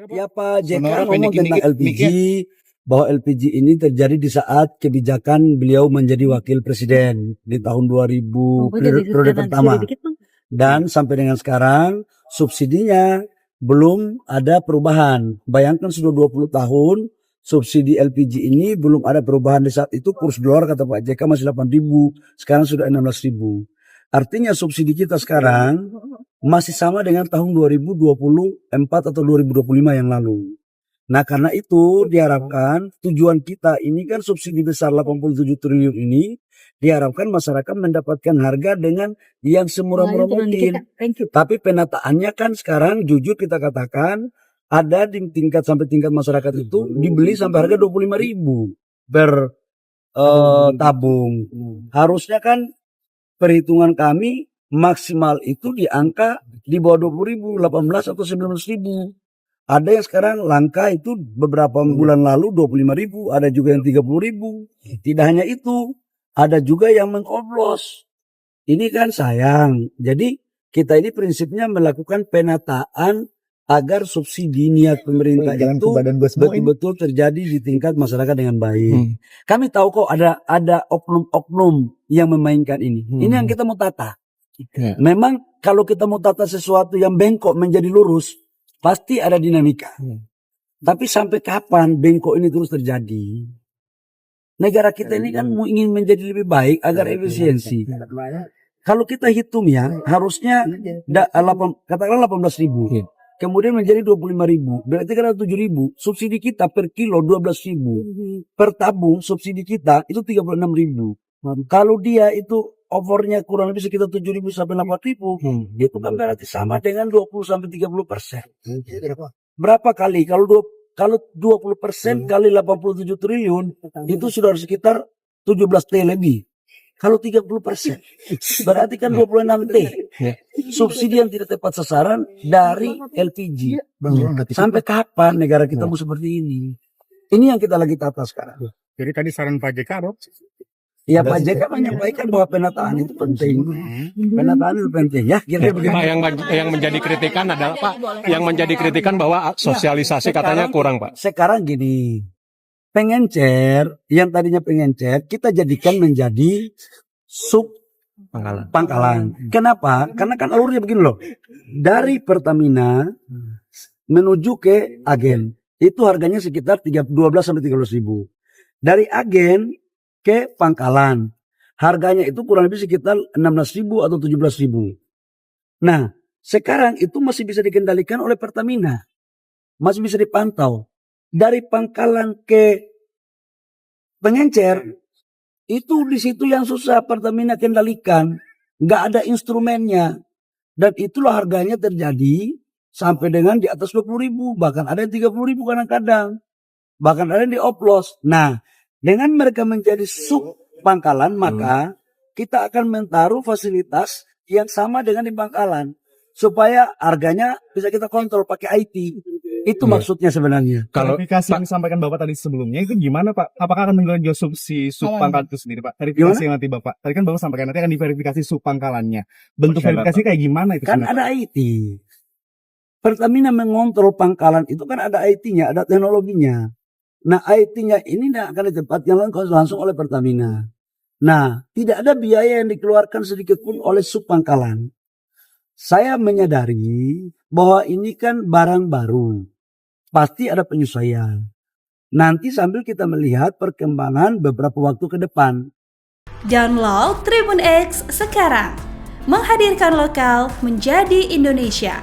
Ya Pak JK ngomong tentang LPG, bahwa LPG ini terjadi di saat kebijakan beliau menjadi wakil presiden di tahun 2000 periode pertama. Dan sampai dengan sekarang subsidinya belum ada perubahan. Bayangkan sudah 20 tahun subsidi LPG ini belum ada perubahan. Di saat itu kurs dolar kata Pak JK masih 8.000, sekarang sudah 16.000. Artinya subsidi kita sekarang masih sama dengan tahun 2024 atau 2025 yang lalu. Nah karena itu diharapkan tujuan kita ini kan subsidi besar 87 triliun ini, diharapkan masyarakat mendapatkan harga dengan yang semurah-murah mungkin. Tapi penataannya kan sekarang jujur kita katakan ada di tingkat sampai tingkat masyarakat itu dibeli sampai harga 25.000 per tabung. Harusnya kan perhitungan kami maksimal itu di angka di bawah 20.000, 18 atau 19.000. Ada yang sekarang langka itu beberapa bulan lalu 25.000, ada juga yang 30.000. Tidak hanya itu, ada juga yang mengoplos. Ini kan sayang. Jadi kita ini prinsipnya melakukan penataan agar subsidi niat pemerintah itu betul-betul terjadi di tingkat masyarakat dengan baik. Kami tahu kok ada oknum-oknum yang memainkan ini. Ini yang kita mau tata. Memang kalau kita mau tata sesuatu yang bengkok menjadi lurus, pasti ada dinamika. Tapi sampai kapan bengkok ini terus terjadi? Negara kita ini kan ingin menjadi lebih baik agar efisiensi. Kalau kita hitung ya, harusnya katakanlah 18.000. Kemudian menjadi 25.000. Berarti kan ada 7.000. Subsidi kita per kilo 12.000. Per tabung subsidi kita itu 36.000. Kalau dia itu overnya kurang lebih sekitar 7.000 sampai 8.000, itu kan berarti sama dengan 20 sampai 30%. Berapa kali? Kalau 20% kali 87 triliun itu sudah sekitar 17 T lebih. Kalau 30% berarti kan 26 T. Subsidi yang tidak tepat sasaran dari LPG. Sampai kapan negara kita mau seperti ini? Ini yang kita lagi tata sekarang. Jadi tadi saran Pak JK, Rob? Ya Pak JK menyampaikan bahwa penataan itu penting. Penataan itu penting ya. Pak, yang menjadi kritikan adalah Pak, yang menjadi kritikan bahwa sosialisasi katanya kurang Pak. Sekarang gini, pengencer yang tadinya pengencer kita jadikan menjadi sub pangkalan. Kenapa? Karena kan alurnya begini loh. Dari Pertamina menuju ke agen itu harganya sekitar 12 sampai 13.000. Dari agen ke pangkalan harganya itu kurang lebih sekitar 16.000 atau 17.000. Nah sekarang itu masih bisa dikendalikan oleh Pertamina, masih bisa dipantau. Dari pangkalan ke pengencer itu di situ yang susah Pertamina kendalikan, nggak ada instrumennya, dan itulah harganya terjadi sampai dengan di atas 20.000, bahkan ada yang 30.000 kadang-kadang, bahkan ada yang dioplos. Nah dengan mereka menjadi sub pangkalan, maka kita akan menaruh fasilitas yang sama dengan di pangkalan supaya harganya bisa kita kontrol pakai IT. Itu maksudnya sebenarnya. Kalau verifikasi yang disampaikan Bapak tadi sebelumnya itu gimana Pak? Apakah akan menjual sub pangkalan itu sendiri Pak? Verifikasi yang nanti Bapak. Tadi kan Bapak sampaikan nanti akan diverifikasi sub pangkalannya. Bentuk verifikasi kayak gimana itu? Kan ada IT. Pertamina mengontrol pangkalan itu kan ada IT-nya, ada teknologinya. Nah IT-nya ini tidak akan ditempatkan langsung oleh Pertamina. Nah tidak ada biaya yang dikeluarkan sedikit pun oleh sub pangkalan. Saya menyadari bahwa ini kan barang baru. Pasti ada penyesuaian. Nanti sambil kita melihat perkembangan beberapa waktu ke depan. Download Tribun X sekarang. Menghadirkan lokal menjadi Indonesia.